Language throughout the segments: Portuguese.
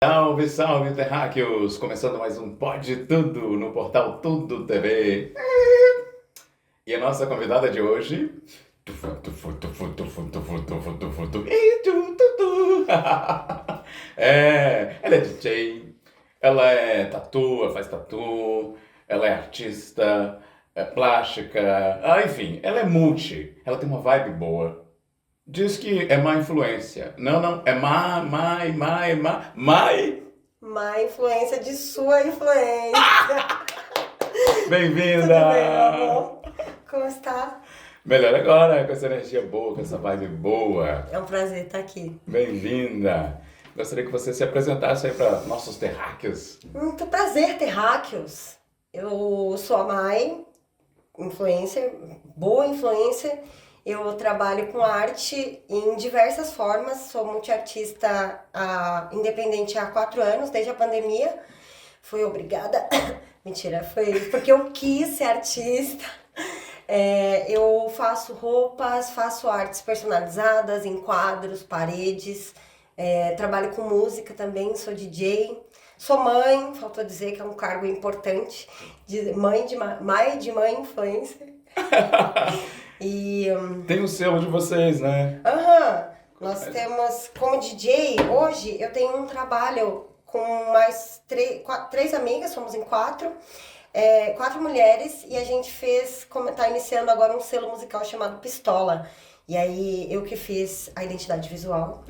Salve, salve, terráqueos! Começando mais um Pode Tudo no portal Tudo TV. E a nossa convidada de hoje. Ela é DJ, ela é tatu, ela faz tatu, ela é artista, é plástica, enfim, ela é multi, ela tem uma vibe boa. Diz que é má influência. Não, é Má influência de sua influência. Bem-vinda! Tudo bem, meu amor? Como está? Melhor agora, com essa energia boa, com essa vibe boa. É um prazer estar aqui. Bem-vinda! Gostaria que você se apresentasse aí para nossos terráqueos. Muito prazer, terráqueos. Eu sou a Mai, influencer, boa influencer. Eu trabalho com arte em diversas formas. Sou multiartista independente há 4 anos, desde a pandemia. Fui obrigada. Mentira, foi porque eu quis ser artista. Eu faço roupas, faço artes personalizadas em quadros, paredes. Trabalho com música também, sou DJ. Sou mãe, faltou dizer que é um cargo importante. Mãe influencer. Tem o selo de vocês, né? Nós temos, como DJ, hoje eu tenho um trabalho com mais 3 amigas, somos em 4, 4 mulheres, e a gente tá iniciando agora um selo musical chamado Pistola. E aí eu que fiz a identidade visual.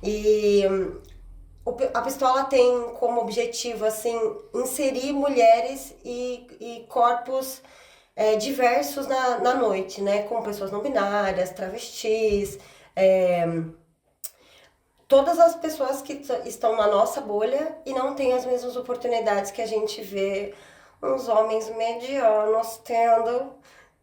E a Pistola tem como objetivo, assim, inserir mulheres e corpos diversos na noite, né? Com pessoas não binárias, travestis, todas as pessoas que estão na nossa bolha e não têm as mesmas oportunidades que a gente vê uns homens medianos tendo,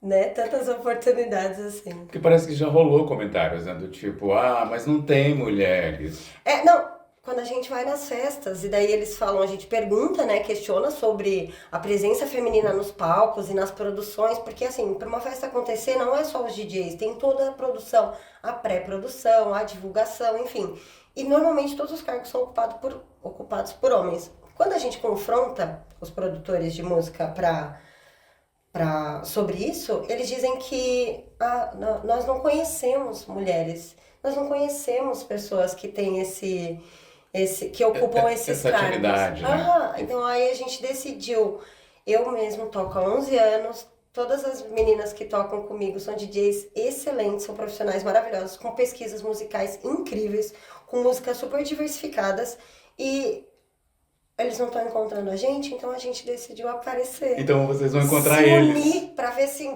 né? Tantas oportunidades assim. Porque parece que já rolou comentários, né? Do tipo, mas não tem mulheres. Não. Quando a gente vai nas festas, e daí eles falam, a gente pergunta, né, questiona sobre a presença feminina nos palcos e nas produções, porque assim, para uma festa acontecer não é só os DJs, tem toda a produção, a pré-produção, a divulgação, enfim. E normalmente todos os cargos são ocupados por homens. Quando a gente confronta os produtores de música sobre isso, eles dizem que nós não conhecemos mulheres, nós não conhecemos pessoas que têm que ocupam esses essa cargos. Atividade, né? Então aí a gente decidiu, eu mesmo toco há 11 anos, todas as meninas que tocam comigo são DJs excelentes, são profissionais maravilhosos, com pesquisas musicais incríveis, com músicas super diversificadas, e eles não estão encontrando a gente, então a gente decidiu aparecer. Então vocês vão encontrar se eles. unir pra ver se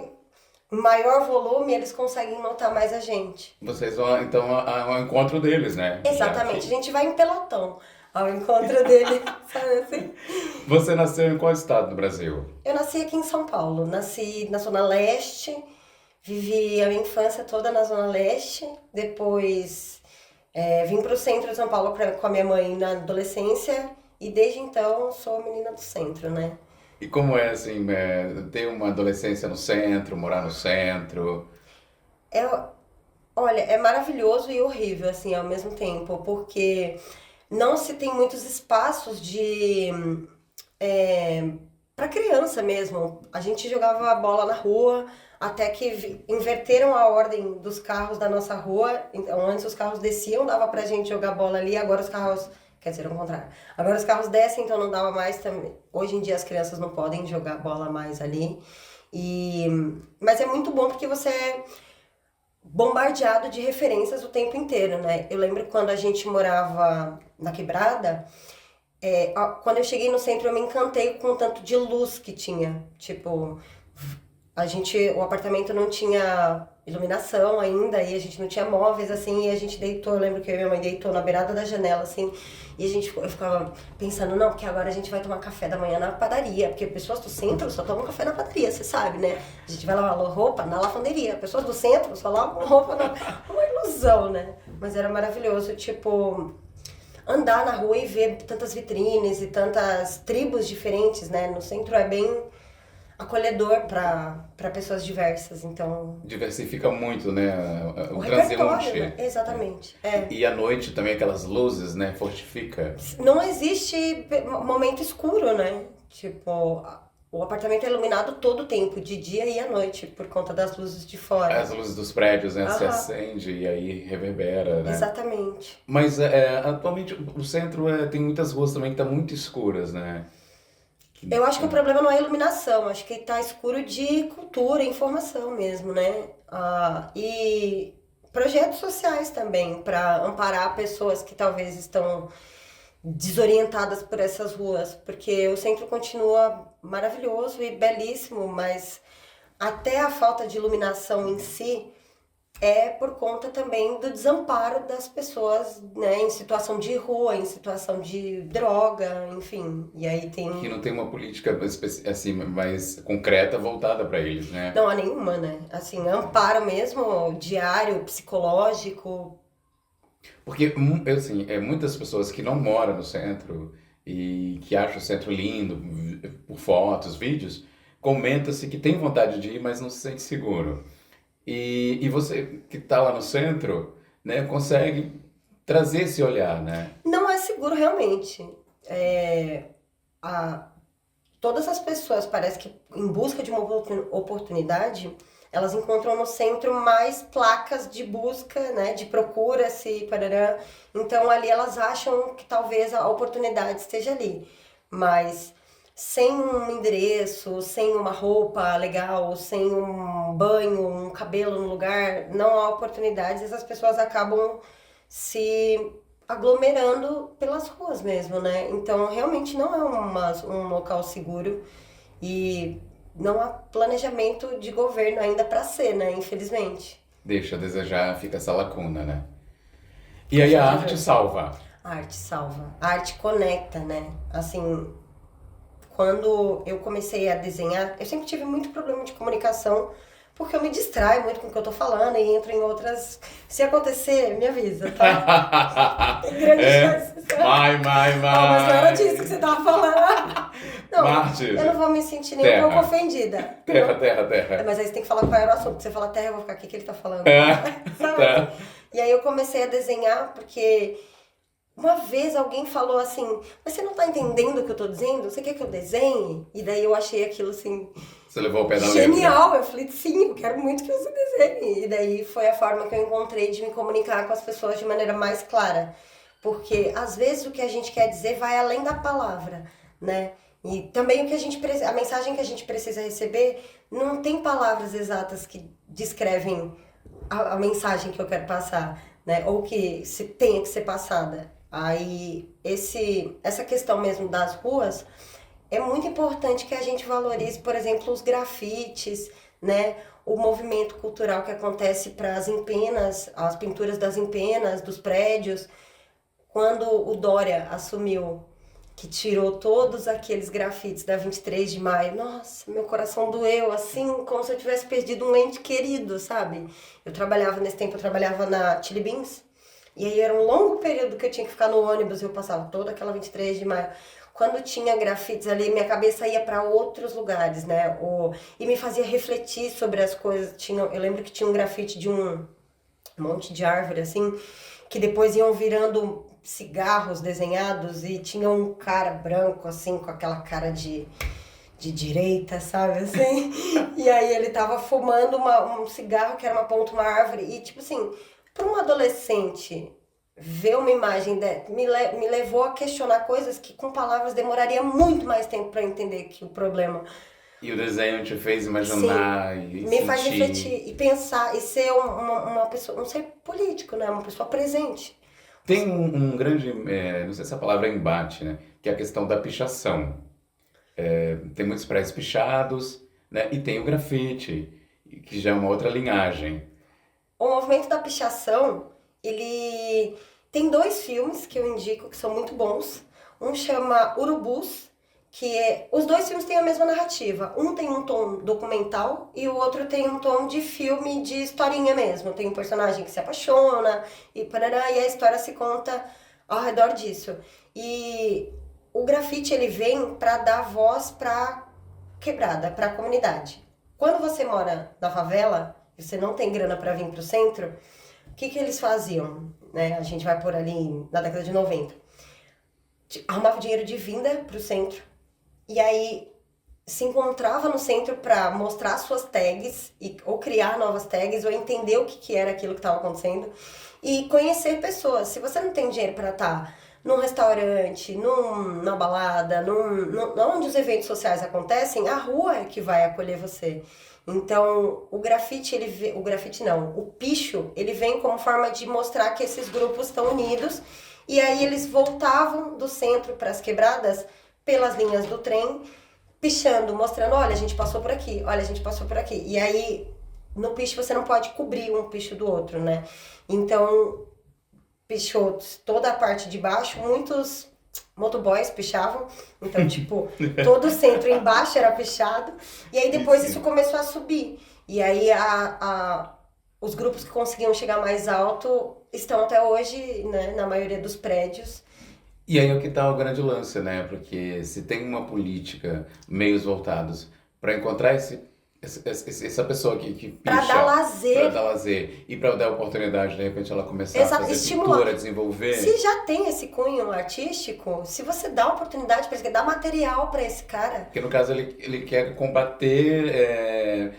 maior volume, eles conseguem notar mais a gente. Vocês vão, então, ao encontro deles, né? Exatamente, a gente vai em pelotão ao encontro dele, sabe assim? Você nasceu em qual estado do Brasil? Eu nasci aqui em São Paulo, nasci na Zona Leste, vivi a minha infância toda na Zona Leste, depois vim pro centro de São Paulo com a minha mãe na adolescência, e desde então sou menina do centro, né? E como é, assim, ter uma adolescência no centro, morar no centro? Olha, é maravilhoso e horrível, assim, ao mesmo tempo, porque não se tem muitos espaços para criança mesmo. A gente jogava bola na rua, até que inverteram a ordem dos carros da nossa rua. Então, antes os carros desciam, dava pra gente jogar bola ali, agora os carros... Quer dizer, ao contrário. Agora os carros descem, então não dava mais também. Hoje em dia as crianças não podem jogar bola mais ali. Mas é muito bom porque você é bombardeado de referências o tempo inteiro, né? Eu lembro quando a gente morava na Quebrada, quando eu cheguei no centro eu me encantei com o tanto de luz que tinha. Tipo, o apartamento não tinha iluminação ainda, e a gente não tinha móveis, assim, e a gente deitou, eu lembro que eu e minha mãe deitou na beirada da janela, assim, e eu ficava pensando, não, porque agora a gente vai tomar café da manhã na padaria, porque pessoas do centro só tomam café na padaria, você sabe, né? A gente vai lavar roupa na lavanderia, pessoas do centro só lavam roupa Uma ilusão, né? Mas era maravilhoso, tipo, andar na rua e ver tantas vitrines e tantas tribos diferentes, né? No centro é bem acolhedor para pessoas diversas. Então, Diversifica muito, né? o O repertório, né? transeunte. Exatamente. É. E à noite também aquelas luzes, né? Fortifica. Não existe momento escuro, né? Tipo, o apartamento é iluminado todo o tempo, de dia e à noite, por conta das luzes de fora. As luzes dos prédios, né? Se Aham, acende e aí reverbera, né? exatamente. Mas atualmente o centro tem muitas ruas também que estão muito escuras, né? Eu acho que o problema não é a iluminação, acho que tá escuro de cultura, informação mesmo, né? E projetos sociais também, para amparar pessoas que talvez estão desorientadas por essas ruas, porque o centro continua maravilhoso e belíssimo, mas até a falta de iluminação em si é por conta também do desamparo das pessoas, né, em situação de rua, em situação de droga, enfim. E aí Que tem. não tem uma política assim, mais concreta voltada para eles, né? Não há nenhuma, né? Assim, amparo mesmo, diário, psicológico. Porque, assim, muitas pessoas que não moram no centro e que acham o centro lindo por fotos, vídeos, comenta-se que tem vontade de ir, mas não se sente seguro. E você que está lá no centro, né, consegue trazer esse olhar, né? Não é seguro realmente. É, a, todas as pessoas, parece que em busca de uma oportunidade, elas encontram no centro mais placas de busca, né, de procura-se, parará. Então ali elas acham que talvez a oportunidade esteja ali, mas sem um endereço, sem uma roupa legal, sem um banho, um cabelo no lugar, não há oportunidades, essas pessoas acabam se aglomerando pelas ruas mesmo, né? Então realmente não é um local seguro e não há planejamento de governo ainda para ser, né? Infelizmente. Deixa a desejar, fica essa lacuna, né? E Com aí a arte certeza. salva. A arte salva. A arte conecta, né? Assim, quando eu comecei a desenhar, eu sempre tive muito problema de comunicação, porque eu me distraio muito com o que eu tô falando e entro em outras. Se acontecer, me avisa, tá? Tem grande É? chance. Mas não era disso que você tava falando. Não, Marte. eu não vou me sentir nem um Terra. pouco ofendida. Terra, Não. terra, terra. Mas aí você tem que falar qual era o assunto. Você fala terra, eu vou ficar aqui, o que ele tá falando? Sabe? Tá. E aí eu comecei a desenhar, porque uma vez alguém falou assim, mas você não tá entendendo o que eu tô dizendo? Você quer que eu desenhe? E daí eu achei aquilo assim, Você levou o pé da letra. genial. Eu falei, sim, eu quero muito que você desenhe. E daí foi a forma que eu encontrei de me comunicar com as pessoas de maneira mais clara. Porque às vezes o que a gente quer dizer vai além da palavra, né? E também o que a mensagem que a gente precisa receber não tem palavras exatas que descrevem a mensagem que eu quero passar, né? Ou que se tenha que ser passada. Aí essa questão mesmo das ruas é muito importante que a gente valorize, por exemplo, os grafites, né? O movimento cultural que acontece para as empenas, as pinturas das empenas, dos prédios. Quando o Dória assumiu, que tirou todos aqueles grafites da 23 de maio, nossa, meu coração doeu, assim, como se eu tivesse perdido um ente querido, sabe? Nesse tempo eu trabalhava na Chili Beans, e aí era um longo período que eu tinha que ficar no ônibus, e eu passava toda aquela 23 de maio. Quando tinha grafites ali, minha cabeça ia para outros lugares, né? E me fazia refletir sobre as coisas. Eu lembro que tinha um grafite de um monte de árvore, assim, que depois iam virando cigarros desenhados e tinha um cara branco, assim, com aquela cara de direita, sabe, assim? E aí ele tava fumando um cigarro que era uma ponta, uma árvore. E, tipo assim, para um adolescente ver uma imagem me levou a questionar coisas que com palavras demoraria muito mais tempo para entender que o problema. E o desenho te fez Sim, imaginar e me faz sentir. refletir e pensar e ser uma pessoa, um ser político, né? Uma pessoa presente. Tem um grande, não sei se a palavra é embate, né? Que é a questão da pichação. Tem muitos prédios pichados, né? E tem o grafite, que já é uma outra linhagem. O movimento da pichação, ele tem 2 filmes que eu indico que são muito bons. Um chama Urubus, os 2 filmes têm a mesma narrativa. Um tem um tom documental e o outro tem um tom de filme de historinha mesmo. Tem um personagem que se apaixona e parará, e a história se conta ao redor disso. E o grafite ele vem para dar voz para quebrada, para a comunidade. Quando você mora na favela, e você não tem grana para vir pro centro, o que eles faziam? Né? A gente vai por ali na década de 90. Arrumava dinheiro de vinda pro centro. E aí se encontrava no centro para mostrar suas tags, ou criar novas tags, ou entender o que era aquilo que estava acontecendo. E conhecer pessoas. Se você não tem dinheiro para estar num restaurante, numa balada, onde os eventos sociais acontecem, a rua é que vai acolher você. Então, o grafite, o picho, ele vem como forma de mostrar que esses grupos estão unidos. E aí eles voltavam do centro para as quebradas pelas linhas do trem, pichando, mostrando, olha, a gente passou por aqui, olha, a gente passou por aqui. E aí, no picho, você não pode cobrir um picho do outro, né? Então, pichou toda a parte de baixo, muitos motoboys pichavam, então, tipo, todo o centro embaixo era pichado, e aí depois isso começou a subir. E aí os grupos que conseguiam chegar mais alto estão até hoje, né, na maioria dos prédios. E aí é o que tá o grande lance, né? Porque se tem uma política, meios voltados para encontrar essa pessoa que picha, Pra dar lazer e para dar oportunidade, de repente ela começar a fazer pintura, desenvolver. Se já tem esse cunho artístico, se você dá oportunidade para ele, dá material para esse cara. Porque no caso ele quer combater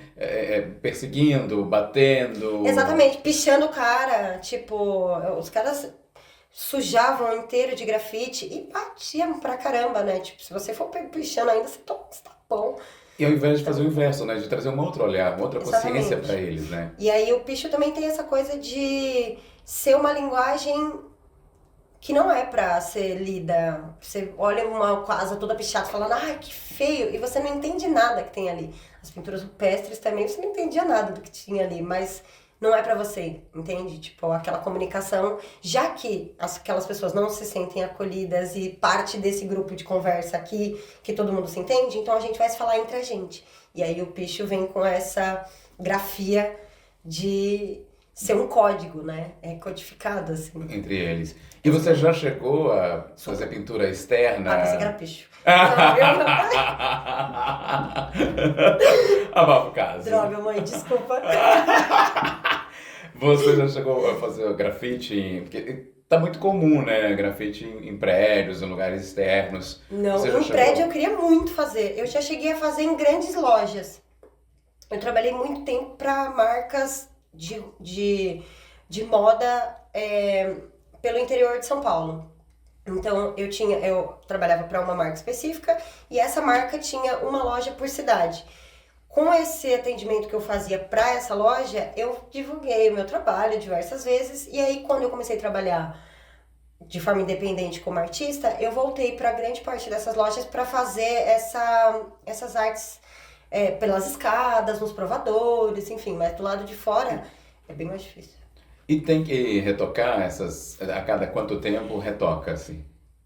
perseguindo, batendo. Exatamente, pichando o cara, tipo, os caras sujavam inteiro de grafite e batiam pra caramba, né? Tipo, se você for pichando ainda, você toma um tapão. E ao invés de fazer o inverso, né? De trazer um outro olhar, uma outra consciência para eles, né? E aí o picho também tem essa coisa de ser uma linguagem que não é pra ser lida. Você olha uma casa toda pichada falando, ai, que feio, e você não entende nada que tem ali. As pinturas rupestres também, você não entendia nada do que tinha ali, mas não é pra você, entende? Tipo, aquela comunicação, já que aquelas pessoas não se sentem acolhidas e parte desse grupo de conversa aqui, que todo mundo se entende, então a gente vai se falar entre a gente. E aí o picho vem com essa grafia de ser um código, né? É codificado, assim. Entre eles. E você já chegou a fazer pintura externa? Ah, pensei que era picho. Abafa o caso. Droga, mãe, desculpa. Você já chegou a fazer grafite? Porque tá muito comum, né? Grafite em prédios, em lugares externos. Não, em prédio eu queria muito fazer. Eu já cheguei a fazer em grandes lojas. Eu trabalhei muito tempo para marcas de moda pelo interior de São Paulo. Então eu trabalhava para uma marca específica e essa marca tinha uma loja por cidade. Com esse atendimento que eu fazia para essa loja, eu divulguei o meu trabalho diversas vezes. E aí, quando eu comecei a trabalhar de forma independente como artista, eu voltei para grande parte dessas lojas para fazer essas artes pelas escadas, nos provadores, enfim. Mas do lado de fora é bem mais difícil. E tem que retocar a cada quanto tempo retoca, assim?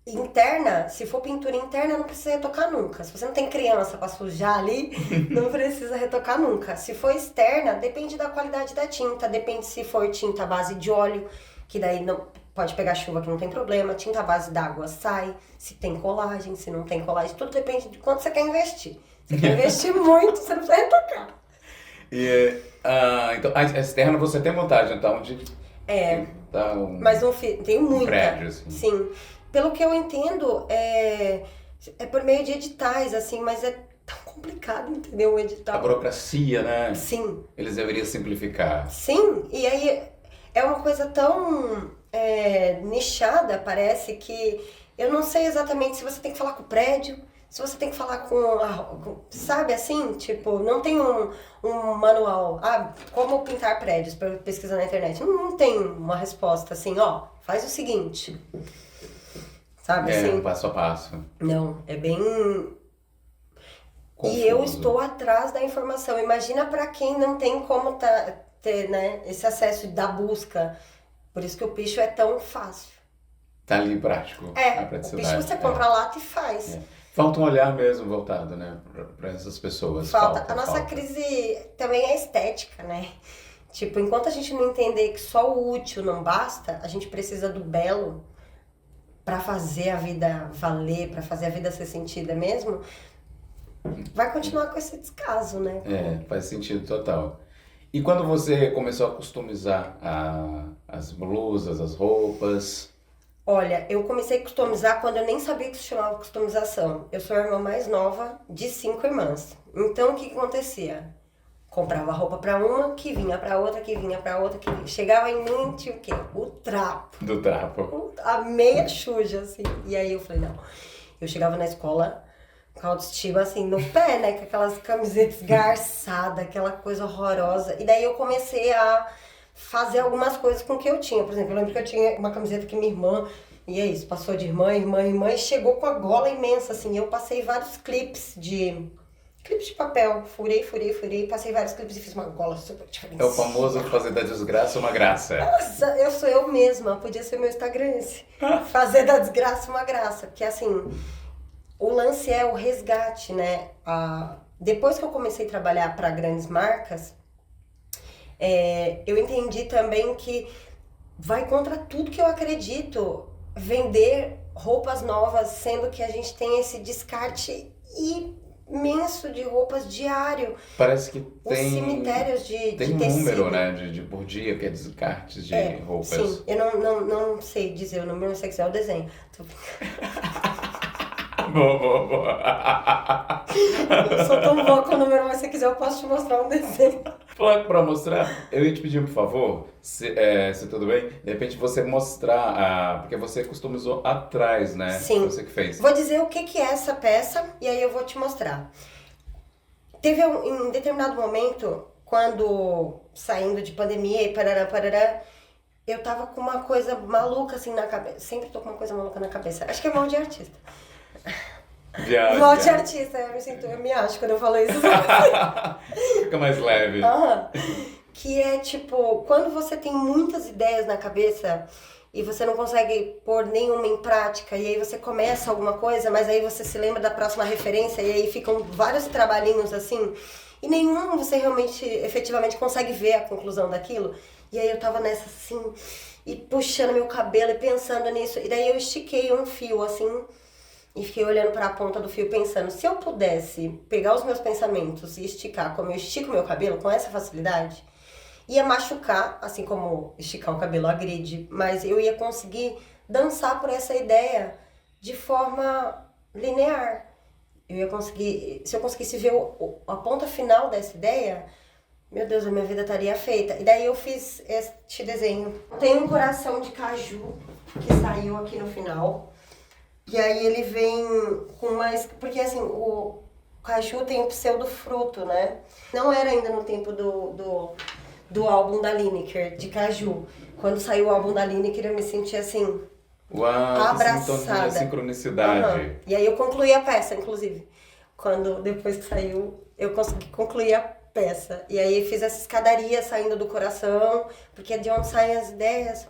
Interna, se for pintura interna, não precisa retocar nunca. Se você não tem criança pra sujar ali, não precisa retocar nunca. Se for externa, depende da qualidade da tinta, depende se for tinta à base de óleo, que daí não pode pegar chuva que não tem problema, tinta à base d'água sai, se tem colagem, se não tem colagem, tudo depende de quanto você quer investir. Se você quer investir muito, você não precisa retocar. Então, a externa você tem vontade, então, de... Mas não tenho muita. Prédio, assim. Sim. Pelo que eu entendo, é por meio de editais, assim, mas é tão complicado, entendeu, o edital. A burocracia, né? Sim. Eles deveriam simplificar. Sim, e aí é uma coisa tão nichada, parece, que eu não sei exatamente se você tem que falar com o prédio, se você tem que falar sabe assim, tipo, não tem um manual, como pintar prédios, para pesquisar na internet. Não tem uma resposta assim, faz o seguinte... Sabe, assim? Passo a passo. Não, é bem... Confuso. E eu estou atrás da informação. Imagina para quem não tem como ter, né, esse acesso da busca. Por isso que o picho é tão fácil. Tá ali prático. O picho você compra a lata e faz. Falta um olhar mesmo voltado, né, para essas pessoas. A nossa crise também é estética, né? Tipo, enquanto a gente não entender que só o útil não basta, a gente precisa do belo para fazer a vida valer, para fazer a vida ser sentida mesmo, vai continuar com esse descaso, né? Faz sentido total. E quando você começou a customizar as blusas, as roupas? Olha, eu comecei a customizar quando eu nem sabia que se chamava customização. Eu sou a irmã mais nova de 5 irmãs. Então, o que que acontecia? Comprava roupa pra uma, que vinha pra outra, que vinha pra outra, que chegava em mim, tinha o quê? O trapo. Do trapo. A meia suja, assim. E aí eu falei, não. Eu chegava na escola com a autoestima, assim, no pé, né? Com aquelas camisetas esgarçadas, aquela coisa horrorosa. E daí eu comecei a fazer algumas coisas com o que eu tinha. Por exemplo, eu lembro que eu tinha uma camiseta que minha irmã, e é isso, passou de irmã, irmã, irmã, e chegou com a gola imensa, assim. Eu passei vários clipes de papel. Furei, passei vários clipes e fiz uma gola super diferente. É o famoso fazer da desgraça uma graça. Nossa, eu sou eu mesma, podia ser meu Instagram esse. Fazer da desgraça uma graça. Porque assim, o lance é o resgate, né? Depois que eu comecei a trabalhar para grandes marcas, eu entendi também que vai contra tudo que eu acredito. Vender roupas novas, sendo que a gente tem esse descarte imenso de roupas diário. Parece que Os tem cemitérios de um tecido. número, né, de por dia, que é descartes de roupas. Sim, eu não sei dizer o número, não sei que é o desenho. Tô Boa. Eu sou tão boa com o número, mas se quiser eu posso te mostrar um desenho. Pra mostrar, eu ia te pedir, por favor, se tudo bem, de repente você mostrar, porque você customizou atrás, né? Sim. Você que fez. Vou dizer o que é essa peça e aí eu vou te mostrar. Teve em determinado momento, quando saindo de pandemia e parará, eu tava com uma coisa maluca assim na cabeça. Sempre tô com uma coisa maluca na cabeça. Acho que é mal de artista. Mal de artista, eu me acho quando eu falo isso. Fica mais leve. Que é tipo, quando você tem muitas ideias na cabeça e você não consegue pôr nenhuma em prática, e aí você começa alguma coisa, mas aí você se lembra da próxima referência, e aí ficam vários trabalhinhos assim, e nenhum você realmente, efetivamente consegue ver a conclusão daquilo. E aí eu tava nessa assim, e puxando meu cabelo e pensando nisso, e daí eu estiquei um fio assim, e fiquei olhando para a ponta do fio pensando, se eu pudesse pegar os meus pensamentos e esticar como eu estico meu cabelo com essa facilidade, ia machucar, assim como esticar o cabelo agride, mas eu ia conseguir dançar por essa ideia de forma linear. Eu ia conseguir, se eu conseguisse ver a ponta final dessa ideia, meu Deus, a minha vida estaria feita. E daí eu fiz este desenho. Tem um coração de caju que saiu aqui no final. E aí ele vem com mais... Porque assim, o caju tem o pseudo-fruto, né? Não era ainda no tempo do álbum da Lineker, de caju. Quando saiu o álbum da Lineker, eu me senti assim... Uau, abraçada. Que sincronicidade. E aí eu concluí a peça, inclusive. Depois que saiu, eu consegui concluir a peça. E aí fiz essa escadaria saindo do coração, porque é de onde saem as ideias...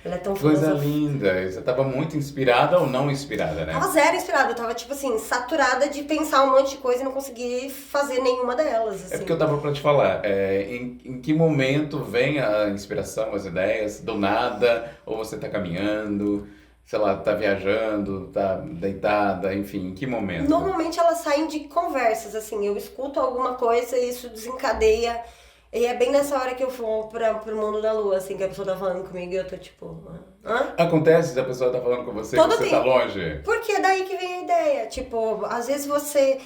Ela é tão Coisa linda. Você tava muito inspirada ou não inspirada, né? Tava zero inspirada, eu tava, tipo assim, saturada de pensar um monte de coisa e não consegui fazer nenhuma delas, assim. É porque eu tava pra te falar, em que momento vem a inspiração, as ideias? Do nada? Ou você tá caminhando, sei lá, tá viajando, tá deitada, enfim, em que momento? Normalmente elas saem de conversas, eu escuto alguma coisa e isso desencadeia. E é bem nessa hora que eu vou pro mundo da lua, assim, que a pessoa tá falando comigo e eu tô tipo... Hã? Acontece se a pessoa tá falando com você, que você tá longe? Porque é daí que vem a ideia. Tipo, às vezes você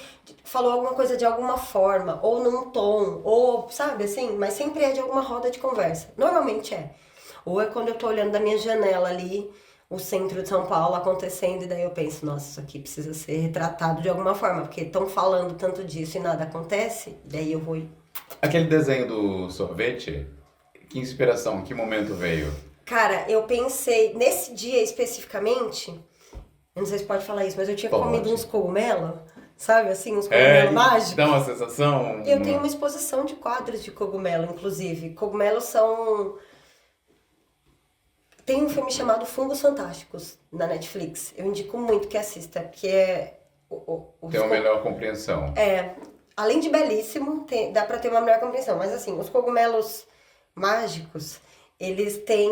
falou alguma coisa de alguma forma, ou num tom, ou, sabe, assim, mas sempre é de alguma roda de conversa. Normalmente é. Ou é quando eu tô olhando da minha janela ali, o centro de São Paulo acontecendo, e daí eu penso, nossa, isso aqui precisa ser retratado de alguma forma, porque estão falando tanto disso e nada acontece, daí eu vou... Aquele desenho do sorvete, que inspiração, que momento veio? Cara, eu pensei, nesse dia especificamente, eu não sei se pode falar isso, mas eu tinha comido uns cogumelos, sabe assim, uns cogumelos mágicos. Dá uma sensação... Eu tenho uma exposição de quadros de cogumelo, inclusive. Cogumelos são... Tem um filme chamado Fungos Fantásticos, na Netflix. Eu indico muito que assista, que é... Tem uma melhor compreensão. Além de belíssimo, dá pra ter uma melhor compreensão. Mas assim, os cogumelos mágicos, eles têm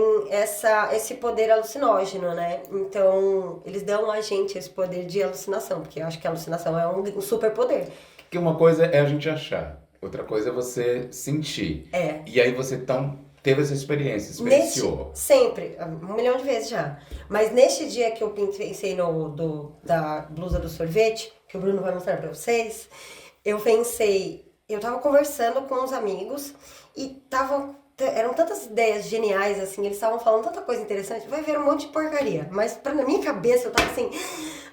esse poder alucinógeno, né? Então, eles dão a gente esse poder de alucinação, porque eu acho que a alucinação é um superpoder. Que uma coisa é a gente achar, outra coisa é você sentir. É. E aí você teve essa experiência, experienciou. Sempre, 1 milhão de vezes já. Mas neste dia que eu pensei da blusa do sorvete, que o Bruno vai mostrar pra vocês, eu tava conversando com uns amigos e eram tantas ideias geniais, assim, eles estavam falando tanta coisa interessante, vai ver um monte de porcaria. Mas na minha cabeça eu tava assim,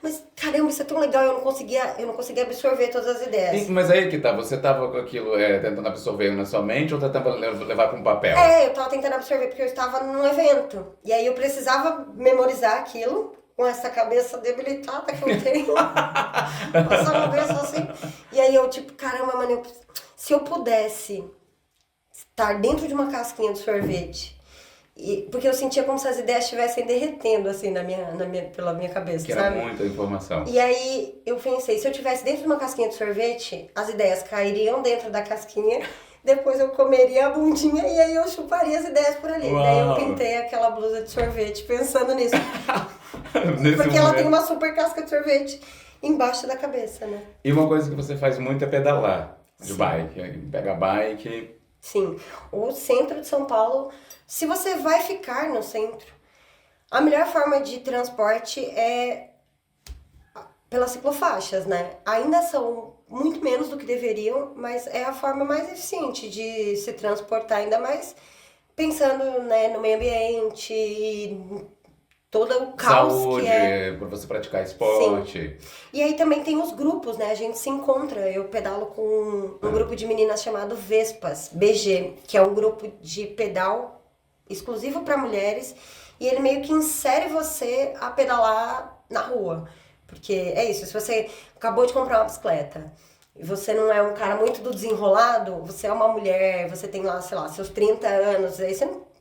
mas caramba, isso é tão legal, eu não conseguia absorver todas as ideias. Mas aí que tá, você tava com aquilo tentando absorver na sua mente ou tentando levar para um papel? Eu tava tentando absorver porque eu estava num evento. E aí eu precisava memorizar aquilo com essa cabeça debilitada que eu tenho. Essa cabeça assim. E aí eu tipo, caramba, mano, se eu pudesse estar dentro de uma casquinha de sorvete, porque eu sentia como se as ideias estivessem derretendo assim pela minha cabeça, que sabe? era muita informação. E aí eu pensei, se eu tivesse dentro de uma casquinha de sorvete, as ideias cairiam dentro da casquinha, depois eu comeria a bundinha e aí eu chuparia as ideias por ali. Uau. Daí eu pintei aquela blusa de sorvete pensando nisso. Nesse Porque ela momento. tem uma super casca de sorvete embaixo da cabeça, né? E uma coisa que você faz muito é pedalar de Sim. bike. Aí pega a bike. Sim, o centro de São Paulo, se você vai ficar no centro, a melhor forma de transporte é pelas ciclofaixas, né? Ainda são muito menos do que deveriam, mas é a forma mais eficiente de se transportar, ainda mais pensando, né, no meio ambiente e todo o caos Saúde, que é. para você praticar esporte. E aí também tem os grupos, né? A gente se encontra. Eu pedalo com um grupo de meninas chamado Vespas, BG, que é um grupo de pedal exclusivo para mulheres. E ele meio que insere você a pedalar na rua. Porque é isso, se você acabou de comprar uma bicicleta e você não é um cara muito do desenrolado, você é uma mulher, você tem lá, sei lá, seus 30 anos, aí você não...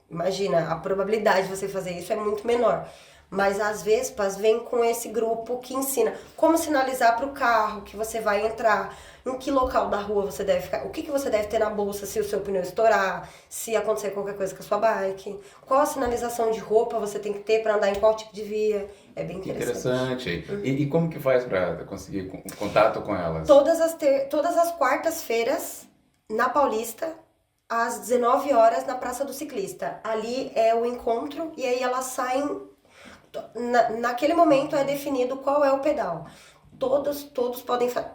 Imagina, a probabilidade de você fazer isso é muito menor. Mas as Vespas vêm com esse grupo que ensina como sinalizar para o carro que você vai entrar, em que local da rua você deve ficar, o que você deve ter na bolsa se o seu pneu estourar, se acontecer qualquer coisa com a sua bike, qual a sinalização de roupa você tem que ter para andar em qual tipo de via. É bem Que interessante. interessante. E como que faz para conseguir contato com elas? Todas as quartas-feiras, na Paulista, às 19 horas, na Praça do Ciclista. Ali é o encontro e aí elas saem... Naquele momento é definido qual é o pedal. Todos podem fazer.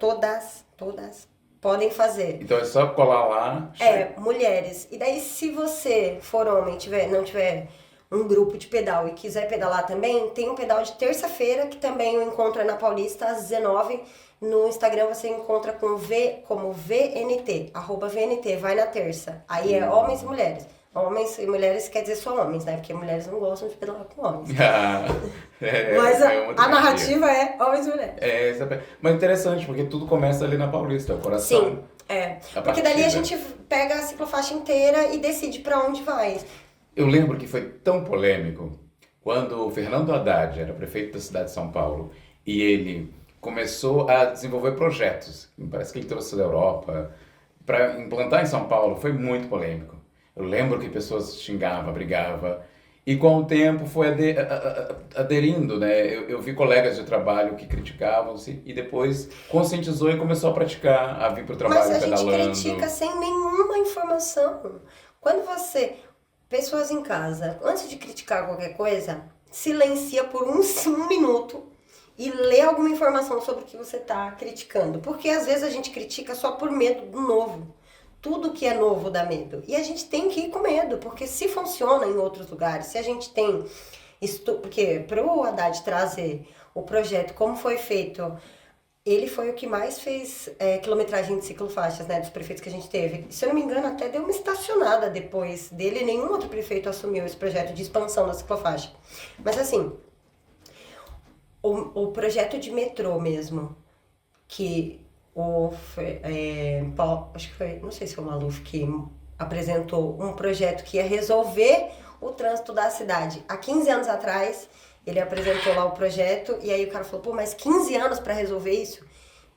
Todas podem fazer. Então é só colar lá. Mulheres. E daí, se você for homem e não tiver um grupo de pedal e quiser pedalar também, tem um pedal de terça-feira, que também o encontro é na Paulista, às 19. No Instagram você encontra com como VNT, @VNT, vai na terça. Aí é homens e mulheres. Homens e mulheres quer dizer só homens, né? Porque mulheres não gostam de pedalar com homens. Mas a narrativa é homens e mulheres. Mas interessante, porque tudo começa ali na Paulista, o coração. Sim, porque dali a gente pega a ciclofaixa inteira e decide pra onde vai. Eu lembro que foi tão polêmico quando o Fernando Haddad era prefeito da cidade de São Paulo e ele começou a desenvolver projetos, parece que ele trouxe da Europa, para implantar em São Paulo. Foi muito polêmico. Eu lembro que pessoas xingavam, brigavam, e com o tempo foi aderindo, né? Eu vi colegas de trabalho que criticavam-se e depois conscientizou e começou a praticar, a vir para o trabalho pedalando. Mas a gente critica sem nenhuma informação. Quando pessoas em casa, antes de criticar qualquer coisa, silencia por um minuto e lê alguma informação sobre o que você está criticando. Porque às vezes a gente critica só por medo do novo. Tudo que é novo dá medo. E a gente tem que ir com medo, porque se funciona em outros lugares, se a gente tem... Porque para o Haddad trazer o projeto, como foi feito, ele foi o que mais fez quilometragem de ciclofaixas, né, dos prefeitos que a gente teve. Se eu não me engano, até deu uma estacionada depois dele, nenhum outro prefeito assumiu esse projeto de expansão da ciclofaixa. Mas assim, o projeto de metrô mesmo, que... acho que foi, não sei se foi o Maluf que apresentou um projeto que ia resolver o trânsito da cidade. Há 15 anos atrás, ele apresentou lá o projeto e aí o cara falou, mas 15 anos para resolver isso?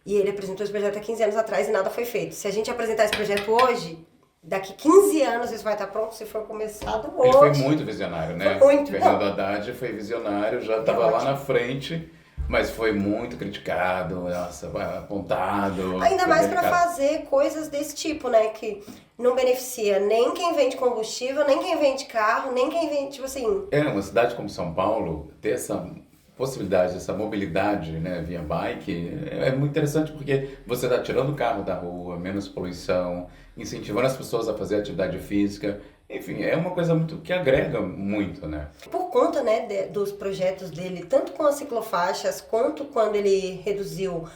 E ele apresentou esse projeto há 15 anos atrás e nada foi feito. Se a gente apresentar esse projeto hoje, daqui 15 anos isso vai estar pronto se for começado hoje. Ele foi muito visionário, né? Foi muito, Fernando não. Haddad foi visionário, já estava lá na frente, mas foi muito criticado, nossa, apontado. Ainda foi mais para delicado. fazer coisas desse tipo, né? Que não beneficia nem quem vende combustível, nem quem vende carro, nem quem vende, tipo assim. É, uma cidade como São Paulo, ter essa possibilidade, essa mobilidade, né, via bike, é muito interessante porque você está tirando o carro da rua, menos poluição, incentivando as pessoas a fazer atividade física. Enfim, é uma coisa muito que agrega muito, né? Por conta, né, dos projetos dele, tanto com as ciclofaixas, quanto quando ele reduziu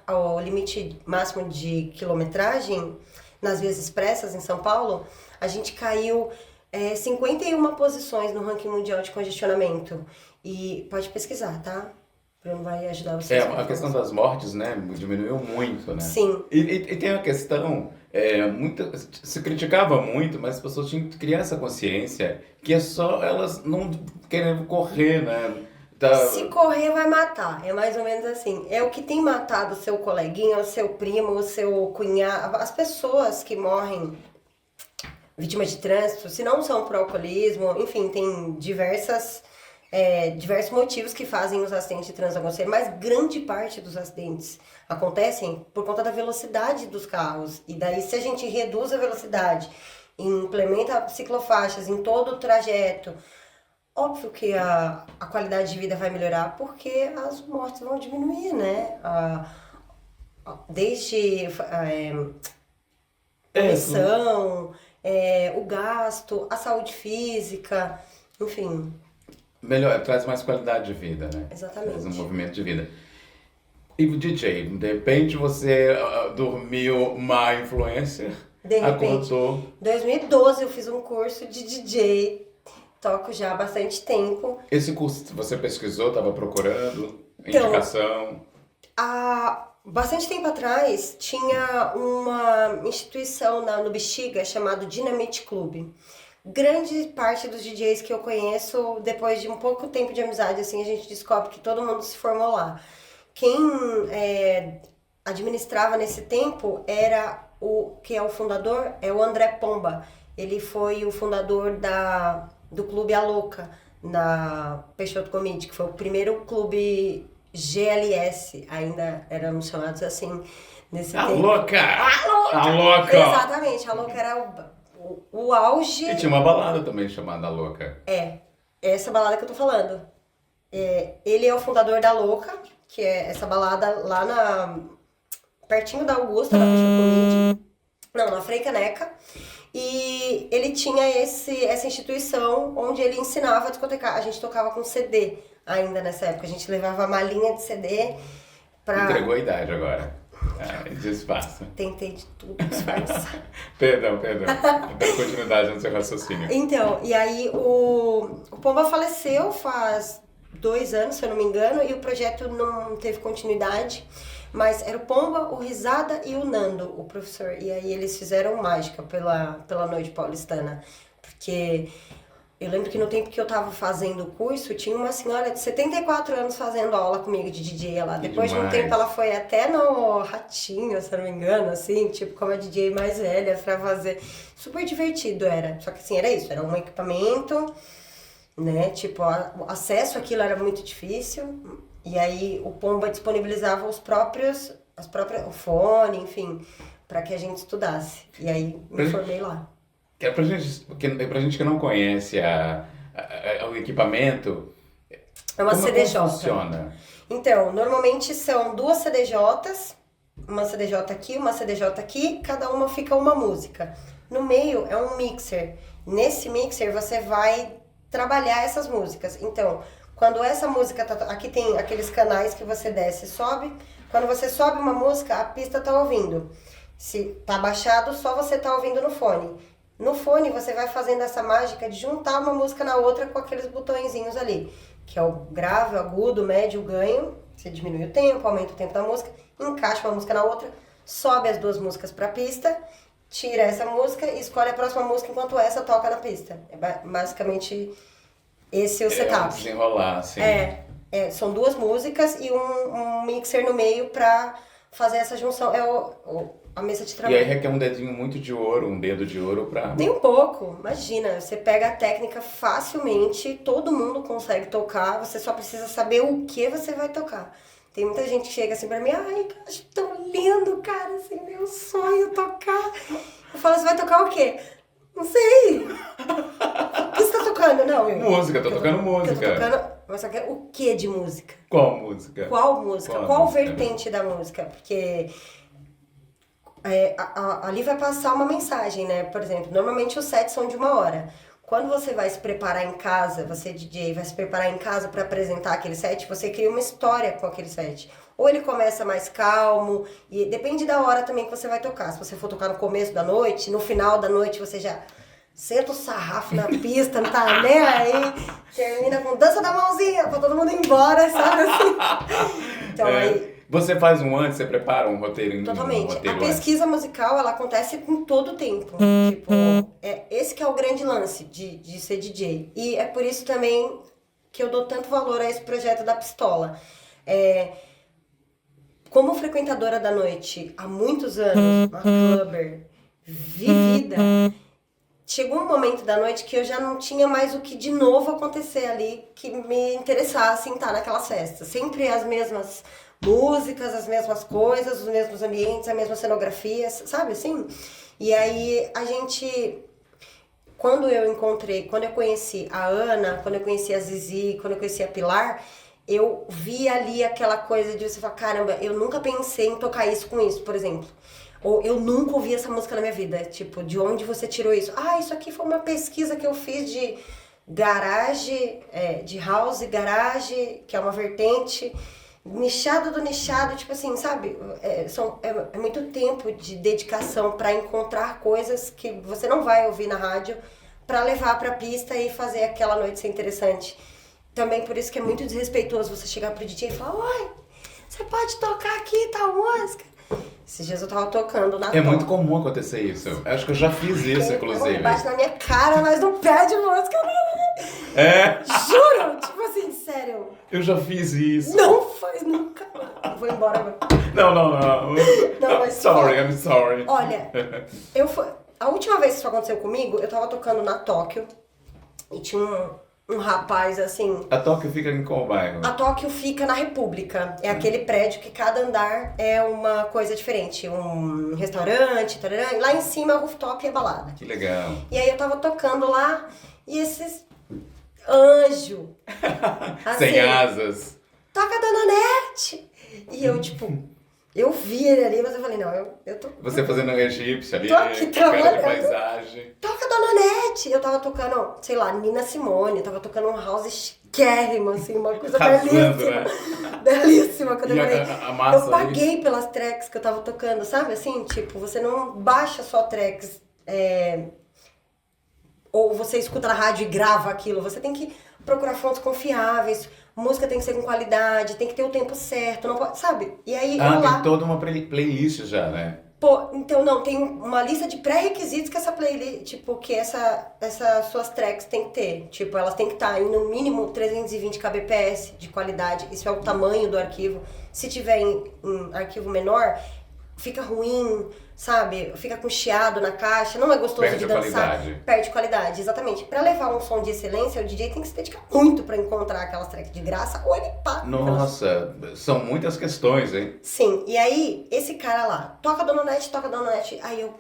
o limite máximo de quilometragem nas vias expressas em São Paulo, a gente caiu 51 posições no ranking mundial de congestionamento. E pode pesquisar, tá? Bruno vai ajudar vocês. A questão das mortes, né, diminuiu muito, né? Sim. E tem a questão, se criticava muito, mas as pessoas tinham que criar essa consciência que é só elas não querem correr, né? Se correr, vai matar. É mais ou menos assim. É o que tem matado o seu coleguinha, o seu primo, o seu cunhado. As pessoas que morrem vítimas de trânsito, se não são por alcoolismo, enfim, tem diversos motivos que fazem os acidentes de trânsito acontecer, mas grande parte dos acidentes acontecem por conta da velocidade dos carros. E daí, se a gente reduz a velocidade e implementa ciclofaixas em todo o trajeto, óbvio que a qualidade de vida vai melhorar, porque as mortes vão diminuir, né? Desde poluição, o gasto, a saúde física, enfim. Melhor, traz mais qualidade de vida, né? Exatamente. Traz um movimento de vida. E o DJ, de repente você dormiu má influencer, De repente, acordou. em 2012 eu fiz um curso de DJ, toco já há bastante tempo. Esse curso você pesquisou, estava procurando, Então, indicação? Há bastante tempo atrás tinha uma instituição no Bexiga chamada Dynamite Club. Grande parte dos DJs que eu conheço, depois de um pouco tempo de amizade, assim, a gente descobre que todo mundo se formou lá. Quem administrava nesse tempo era quem é o fundador, é o André Pomba. Ele foi o fundador do Clube A Louca, na Peixoto Comedy, que foi o primeiro clube GLS, ainda éramos chamados assim nesse tempo. A louca! A Louca! A Louca! Exatamente, a Louca era o auge. E tinha uma balada também chamada Louca. Essa balada que eu tô falando. Ele é o fundador da Louca, que é essa balada lá pertinho da Augusta, na Peixoto Comedy. Não, na Frei Caneca. E ele tinha essa instituição onde ele ensinava a discotecar. A gente tocava com CD ainda nessa época. A gente levava a malinha de CD pra... Entregou a idade agora. Disfarça. Tentei de tudo disfarçar. Perdão. Dando continuidade no seu raciocínio. Então, e aí o Pomba faleceu faz 2 anos, se eu não me engano, e o projeto não teve continuidade. Mas era o Pomba, o Risada e o Nando, o professor. E aí eles fizeram mágica pela noite paulistana. Porque eu lembro que no tempo que eu tava fazendo o curso, tinha uma senhora de 74 anos fazendo aula comigo de DJ lá. Depois de um tempo ela foi até no Ratinho, se eu não me engano, assim, tipo, como a DJ mais velha pra fazer. Super divertido era. Só que assim, era isso, era um equipamento, né? Tipo, o acesso àquilo era muito difícil. E aí o Pomba disponibilizava o fone, enfim, para que a gente estudasse. E aí me formei lá. Pra gente que não conhece o equipamento, É uma CDJ. Como funciona? Então, normalmente são 2 CDJs, uma CDJ aqui, cada uma fica uma música. No meio é um mixer. Nesse mixer você vai trabalhar essas músicas. Então, quando essa música aqui tem aqueles canais que você desce e sobe. Quando você sobe uma música, a pista tá ouvindo. Se tá baixado, só você tá ouvindo no fone. No fone você vai fazendo essa mágica de juntar uma música na outra com aqueles botõezinhos ali, que é o grave, o agudo, o médio, o ganho. Você diminui o tempo, aumenta o tempo da música, encaixa uma música na outra, sobe as 2 músicas pra pista, tira essa música e escolhe a próxima música enquanto essa toca na pista. É basicamente esse o setup. Desenrolar, assim. São 2 músicas e um mixer no meio pra fazer essa junção. a mesa de E trabalho. aí requer um dedinho muito de ouro, um dedo de ouro pra... Nem um pouco, imagina, você pega a técnica facilmente, todo mundo consegue tocar, você só precisa saber o que você vai tocar. Tem muita gente que chega assim pra mim, ai, eu acho tão lindo, cara, assim, meu sonho tocar. Eu falo, você vai tocar o quê? Não sei. O que você tá tocando? Não, eu. Música, tô tocando música. Eu tô tocando, mas só que o que de música? Qual música? Qual música? Qual Qual música? vertente da música? Porque ali vai passar uma mensagem, né? Por exemplo, normalmente os sets são de 1 hora. Quando você vai se preparar em casa, você DJ vai se preparar em casa para apresentar aquele set, você cria uma história com aquele set. Ou ele começa mais calmo, e depende da hora também que você vai tocar. Se você for tocar no começo da noite, no final da noite você já senta o sarrafo na pista, não tá nem aí, termina com dança da mãozinha pra todo mundo ir embora, sabe assim? Então aí... Você faz um antes, você prepara um roteiro? Totalmente. Um roteiro A pesquisa musical, ela acontece com todo o tempo. Tipo, esse que é o grande lance de ser DJ. E é por isso também que eu dou tanto valor a esse projeto da Pistola. Como frequentadora da noite há muitos anos, uma clubber vivida, chegou um momento da noite que eu já não tinha mais o que de novo acontecer ali que me interessasse em estar naquelas festas. Sempre as mesmas músicas, as mesmas coisas, os mesmos ambientes, a mesma cenografia, sabe assim? E aí a gente, quando eu conheci a Ana, quando eu conheci a Zizi, quando eu conheci a Pilar, eu vi ali aquela coisa de você falar, caramba, eu nunca pensei em tocar isso com isso, por exemplo. Ou eu nunca ouvi essa música na minha vida, tipo, de onde você tirou isso? Ah, isso aqui foi uma pesquisa que eu fiz de garage, de house garage, que é uma vertente... nichado do nichado, tipo assim, sabe? É muito tempo de dedicação pra encontrar coisas que você não vai ouvir na rádio pra levar pra pista e fazer aquela noite ser interessante. Também por isso que é muito desrespeitoso você chegar pro DJ e falar, oi, você pode tocar aqui tal música? Esses dias eu tava tocando na muito comum acontecer isso. Eu acho que eu já fiz isso, inclusive. Bate na minha cara, mas não pede música, não. É? Juro, tipo assim, sério. Eu já fiz isso. Não faz nunca. Eu vou embora agora. Não. Não, mas sorry, I'm sorry. Olha, a última vez que isso aconteceu comigo, eu tava tocando na Tóquio e tinha um rapaz assim. A Tóquio fica em qual bairro? A Tóquio fica na República. É aquele prédio que cada andar é uma coisa diferente. Um restaurante, tarará, e lá em cima é o rooftop e a balada. Que legal. E aí eu tava tocando lá e esses anjo. Assim, Sem asas. Toca Dona Nete! E eu, tipo, eu vi ele ali, mas eu falei, não, eu tô... Você fazendo um egípcio ali, Tô aqui cara de trabalhando. paisagem. Toca Dona Nete! Eu tava tocando, sei lá, Nina Simone, eu tava tocando um house chiquérrimo, assim, uma coisa Arrasando, belíssima. né? Belíssima, quando eu E falei. a massa Eu paguei pelas tracks que eu tava tocando, sabe? Assim, tipo, você não baixa só tracks, ou você escuta na rádio e grava aquilo, você tem que procurar fontes confiáveis, música tem que ser com qualidade, tem que ter o tempo certo, não pode, sabe? E aí eu lá... tem toda uma playlist já, né? Pô, então não, tem uma lista de pré-requisitos que essa playlist, tipo, que essas suas tracks tem que ter. Tipo, elas têm que estar em no mínimo 320 kbps de qualidade, isso é o tamanho do arquivo. Se tiver em arquivo menor, fica ruim, sabe? Fica com chiado na caixa, não é gostoso Perde de dançar. qualidade. Perde qualidade, exatamente. Pra levar um som de excelência, o DJ tem que se dedicar muito pra encontrar aquelas tracks de graça ou ele paga. Nossa, são muitas questões, hein? Sim, e aí, esse cara lá, toca Dona Nete. Aí eu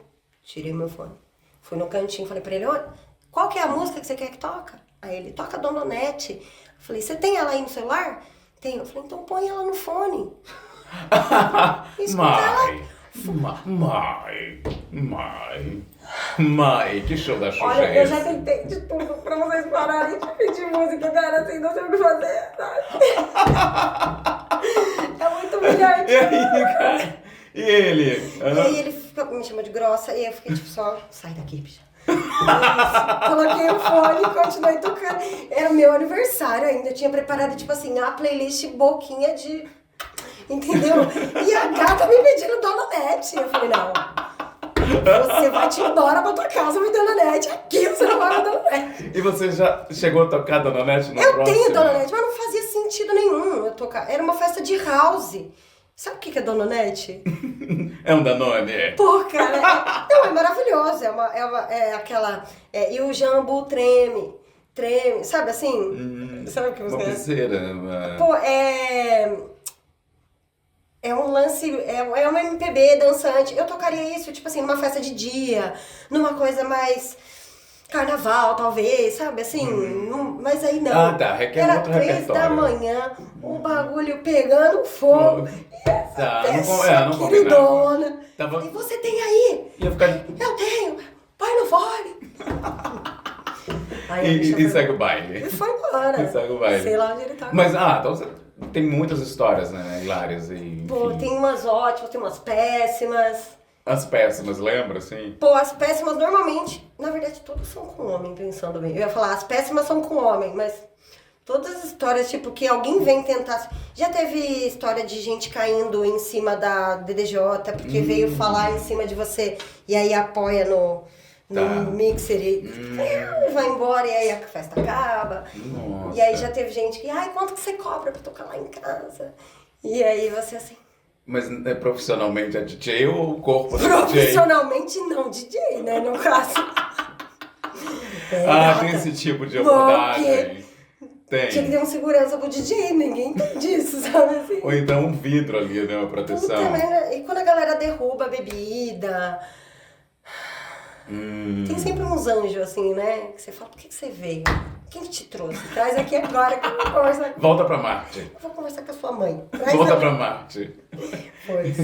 tirei meu fone, fui no cantinho, falei pra ele, olha, qual que é a música que você quer que toca? Aí ele, toca Dona Nete. Eu falei, você tem ela aí no celular? Tenho. Eu falei, então põe ela no fone. Mãe, que show da Xuxa Olha, é eu esse? já tentei de tudo pra vocês pararem de pedir música, cara, assim, não sei o que fazer, sabe? É muito humilhante. E aí, cara? E ele? E aí ele me chamou de grossa e eu fiquei tipo só, sai daqui, bicha. Coloquei o fone e continuei tocando. Era o meu aniversário ainda, eu tinha preparado tipo assim, a playlist boquinha de... Entendeu? E a gata me pedindo Dona Nete. Eu falei, não, você vai te embora pra tua casa me Dona Nete. Aqui você não vai me Dona Nete. E você já chegou a tocar Dona Nete no Eu próximo? tenho Dona Nete, mas não fazia sentido nenhum eu tocar. Era uma festa de house. Sabe o que que é Dononete? É um Danone, é. Pô, cara, não, é maravilhoso. É aquela. E o jambu treme, sabe assim? Sabe o que Uma você. pulseira. Pô, é um lance, é uma MPB dançante. Eu tocaria isso, tipo assim, numa festa de dia, numa coisa mais carnaval, talvez, sabe assim? Mas aí não. Ah, tá, requer Era outro 3 da repertório. manhã, o bagulho pegando fogo. E essa Tá, pessoa não combinava. queridona. Tava... E você tem aí? Ia ficar... Eu tenho. Põe no fone. Aí a E bicha foi- segue o baile. E foi embora. E segue o baile. Sei lá onde ele tá. Mas, então você tem muitas histórias, né, hilárias e, Pô, enfim. tem umas ótimas, tem umas péssimas. As péssimas, lembra, assim? Pô, as péssimas normalmente, na verdade, todas são com homem, pensando bem. Eu ia falar, as péssimas são com homem, mas todas as histórias, tipo, que alguém vem tentar. Já teve história de gente caindo em cima da DDJ, porque veio falar em cima de você e aí apoia no Tá. mixer e vai embora, e aí a festa acaba. Nossa. E aí já teve gente que, ai, quanto que você cobra pra tocar lá em casa? E aí você assim. Mas profissionalmente é DJ ou o corpo da DJ? Profissionalmente não, DJ, né, no caso. Ah, gata. tem esse tipo de Bom, abordagem. Tinha que Tem. ter um segurança pro DJ, ninguém tem disso, sabe assim? Ou então um vidro ali, né, uma proteção. Puta merda. E quando a galera derruba a bebida, tem sempre uns anjos assim, né? Que você fala, por que você veio? Quem que te trouxe? Traz aqui agora que eu vou conversar. Volta pra Marte. Eu vou conversar com a sua mãe. Traz Volta aqui. pra Marte. Pois.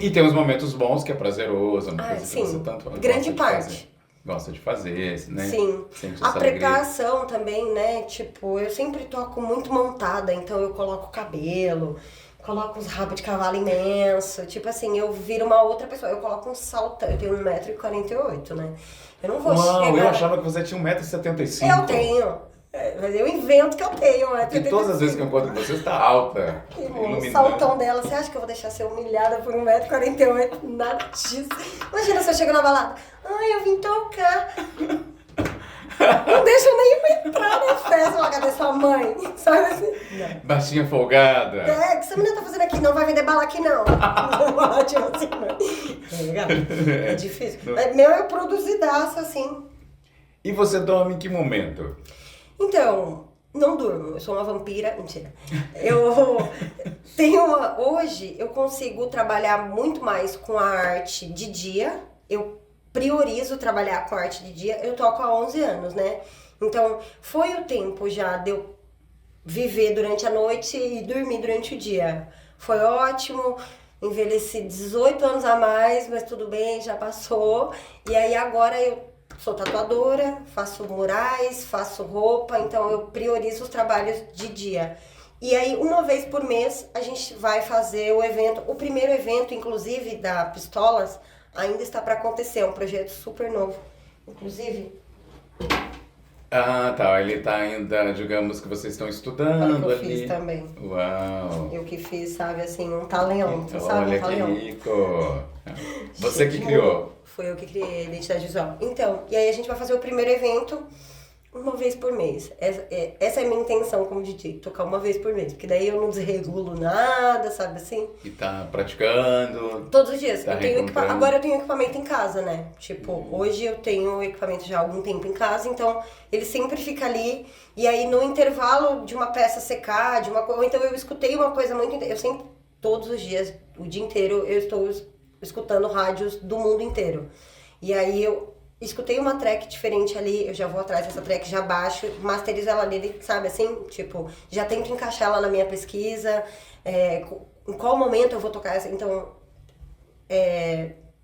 E tem uns momentos bons que é prazeroso, uma Ah, coisa sim. que você tanto Grande parte. Gosta de fazer, né? Sim. Sente A essa alegria. preparação também, né? Tipo, eu sempre toco muito montada, então eu coloco cabelo, coloco uns rabos de cavalo imenso. Tipo assim, eu viro uma outra pessoa. Eu coloco um salto, eu tenho 1,48 m, né? Eu não vou Uau, chegar... eu achava que você tinha 1,75 m. Eu tenho. Mas eu invento que eu tenho, né? Porque todas as vezes que eu encontro com você, você tá alta. O Iluminada. saltão dela, você acha que eu vou deixar ser humilhada por 1,48 m? Nada disso. Imagina se eu chego na balada. Ai, eu vim tocar. Não deixa eu nem entrar na festa. Fala, cadê sua mãe? Sabe assim? Não. Baixinha folgada. O que essa menina tá fazendo aqui? Não vai vender bala aqui, não. Tipo assim, né? É legal. É difícil. Mas meu é produzidaço, assim. E você dorme em que momento? Então, não durmo. Eu sou uma vampira. Mentira. Eu tenho uma... Hoje, eu consigo trabalhar muito mais com a arte de dia. Eu priorizo trabalhar com a arte de dia. Eu toco há 11 anos, né? Então, foi o tempo já de eu viver durante a noite e dormir durante o dia. Foi ótimo. Envelheci 18 anos a mais, mas tudo bem, já passou. E aí agora eu sou tatuadora, faço murais, faço roupa, então eu priorizo os trabalhos de dia. E aí, uma vez por mês, a gente vai fazer o evento. O primeiro evento, inclusive, da Pistolas, ainda está para acontecer. É um projeto super novo. Inclusive... Ah, tá. Ele tá ainda, digamos que vocês estão Olha estudando que eu ali. fiz também. Uau. Eu que fiz, sabe, assim, um talento, sabe? Olha Um que talento. rico. Você que Gente, criou. Foi eu que criei a identidade visual. Então, e aí a gente vai fazer o primeiro evento uma vez por mês. Essa é a minha intenção como DJ, tocar uma vez por mês. Porque daí eu não desregulo nada, sabe assim? E tá praticando. Todos os dias. Tá Eu tenho reencontrando. agora eu tenho equipamento em casa, né? Tipo, hoje eu tenho equipamento já há algum tempo em casa, então ele sempre fica ali. E aí no intervalo de uma peça secar, de uma coisa. Ou então eu escutei uma coisa muito. Eu sempre, todos os dias, o dia inteiro, eu estou escutando rádios do mundo inteiro. E aí eu escutei uma track diferente ali, eu já vou atrás dessa track, já baixo, masterizo ela nele, sabe assim? Tipo, já tento encaixar ela na minha pesquisa, em qual momento eu vou tocar essa. Então,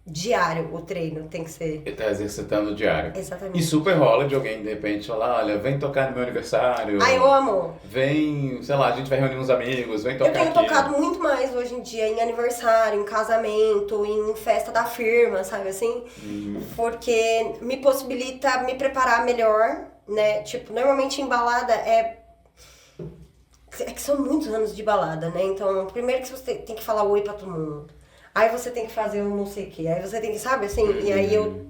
diário o treino tem que ser. Ele tá exercitando diário. Exatamente. E super rola de alguém, de repente, falar, olha, vem tocar no meu aniversário. Ai, eu amo! Vem, sei lá, a gente vai reunir uns amigos, vem tocar Eu tenho aqui. tocado muito mais hoje em dia em aniversário, em casamento, em festa da firma, sabe assim? Porque me possibilita me preparar melhor, né? Tipo, normalmente em balada é que são muitos anos de balada, né? Então, primeiro que você tem que falar oi pra todo mundo. Aí você tem que fazer um não sei o quê. Aí você tem que, sabe assim? E aí eu